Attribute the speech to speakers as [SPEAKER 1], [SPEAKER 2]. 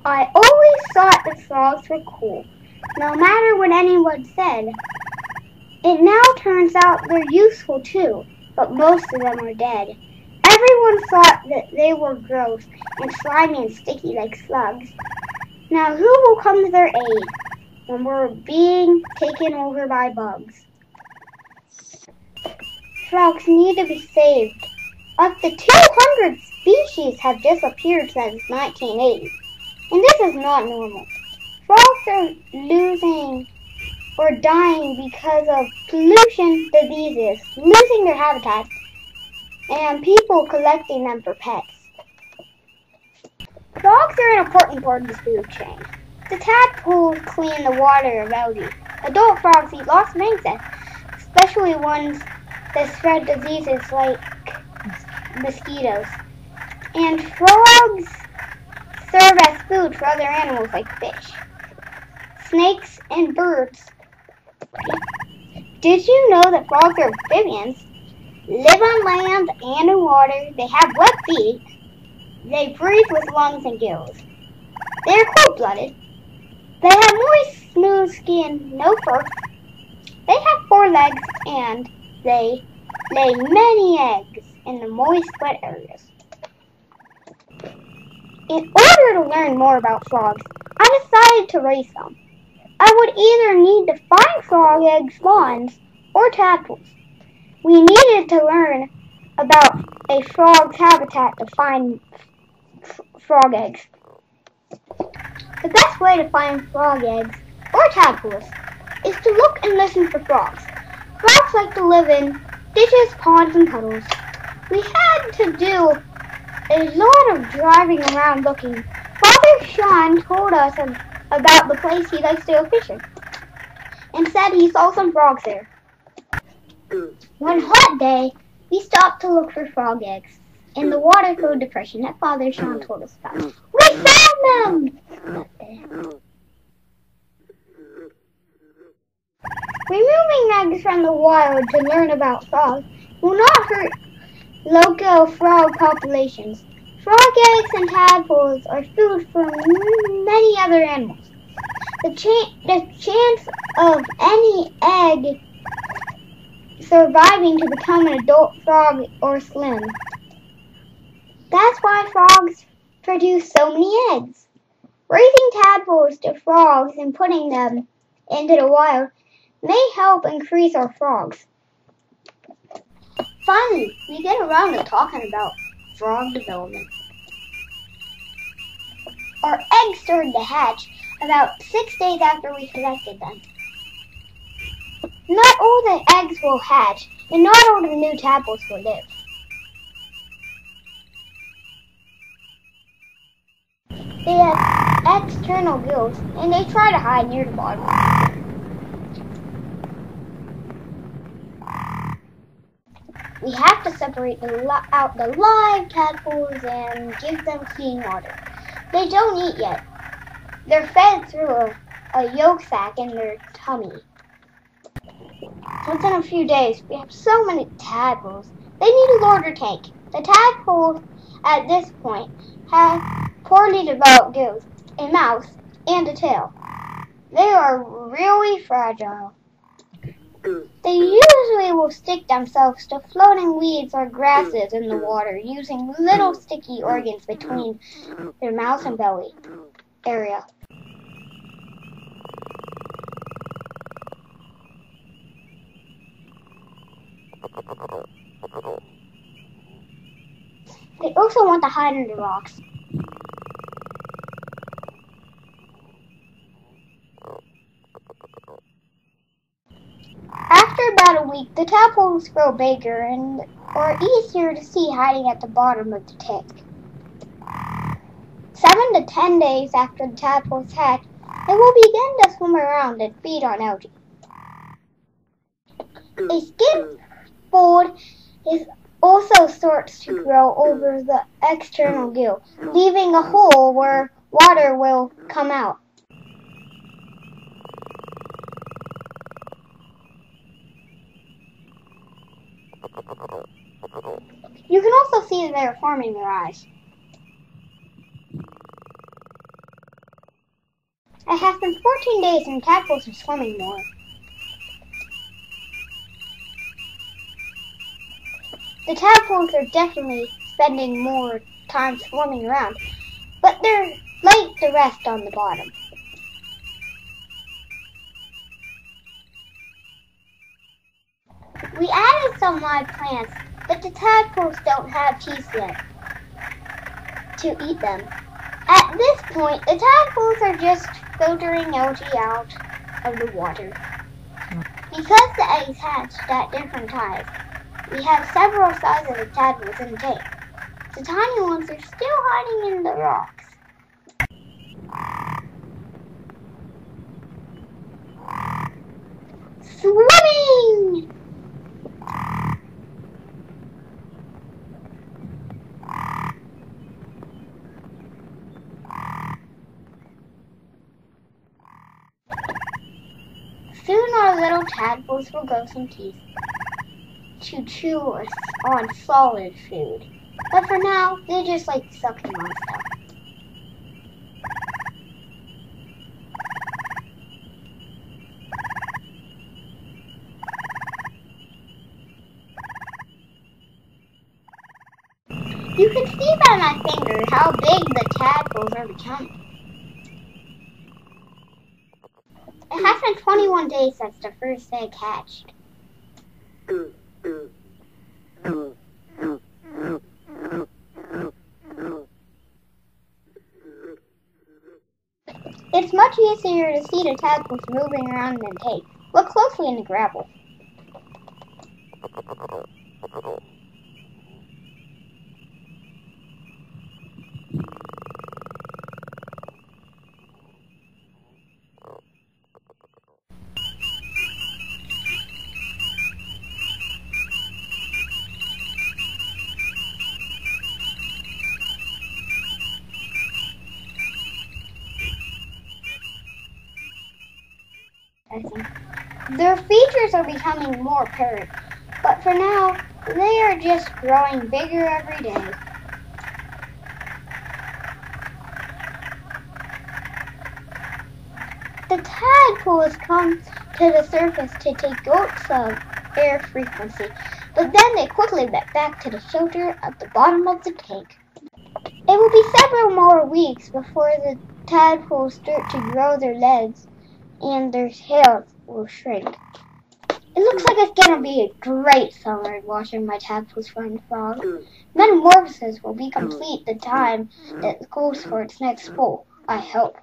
[SPEAKER 1] I always thought the frogs were cool, no matter what anyone said. It now turns out they're useful too, but most of them are dead. Everyone thought that they were gross and slimy and sticky like slugs. Now who will come to their aid when we're being taken over by bugs? Frogs need to be saved. Up to 200 species have disappeared since 1980, and this is not normal. Frogs are losing or dying because of pollution, diseases, losing their habitats, and people collecting them for pets. Frogs are an important part of the food chain. The tadpoles clean the water of algae. Adult frogs eat lots of insects, especially ones that spread diseases like mosquitoes. And frogs serve as food for other animals like fish, snakes, and birds. Did you know that frogs are amphibians? Live on land and in water. They have webbed feet. They breathe with lungs and gills. They are cold-blooded. They have moist, smooth skin, no fur. They have 4 legs and they lay many eggs in the moist, wet areas. In order to learn more about frogs, I decided to raise them. I would either need to find frog egg spawns or tadpoles. We needed to learn about a frog's habitat to find frog eggs. The best way to find frog eggs or tadpoles is to look and listen for frogs. Frogs like to live in ditches, ponds, and puddles. We had to do a lot of driving around looking. Father Sean told us about the place he likes to go fishing and said he saw some frogs there. One hot day, we stopped to look for frog eggs in the Waterford Depression that Father Sean told us about. We found them! Removing eggs from the wild to learn about frogs will not hurt local frog populations. Frog eggs and tadpoles are food for many other animals. The chance of any egg surviving to become an adult frog or slim. That's why frogs produce so many eggs. Raising tadpoles to frogs and putting them into the wild may help increase our frogs. Finally, we get around to talking about frog development. Our eggs started to hatch about 6 days after we collected them. Not all the eggs will hatch, and not all the new tadpoles will live. They have external gills, and they try to hide near the bottom. We have to separate out the live tadpoles and give them clean water. They don't eat yet. They're fed through a yolk sac in their tummy. Within a few days, we have so many tadpoles. They need a larger tank. The tadpoles at this point have poorly developed gills, a mouth, and a tail. They are really fragile. They usually will stick themselves to floating weeds or grasses in the water using little sticky organs between their mouth and belly area. They also want to hide under rocks. After about a week, the tadpoles grow bigger and are easier to see hiding at the bottom of the tank. 7 to 10 days after the tadpoles hatch, they will begin to swim around and feed on algae. A skin fold also starts to grow over the external gill, leaving a hole where water will come out. You can also see that they are forming their eyes. It has been 14 days and tadpoles are swimming more. The tadpoles are definitely spending more time swimming around, but they're like the rest on the bottom. We added some live plants, but the tadpoles don't have teeth yet to eat them. At this point, the tadpoles are just filtering algae out of the water. Because the eggs hatched at different times, we have several sizes of tadpoles in the tank. The tiny ones are still hiding in the rocks. Swimming! Soon our little tadpoles will grow some teeth to chew on solid food. But for now, they just like sucking on stuff. You can see by my finger how big the tadpoles are becoming. It has been 21 days since the first egg hatched. It's much easier to see the tadpoles moving around in the tank. Look closely in the gravel. Their features are becoming more apparent, but for now, they are just growing bigger every day. The tadpoles come to the surface to take gulps of air frequency, but then they quickly get back to the shelter at the bottom of the tank. It will be several more weeks before the tadpoles start to grow their legs and their tails will shrink. It looks like it's gonna be a great summer watching my tadpoles find frogs. Metamorphosis will be complete the time that goes for its next school, I hope.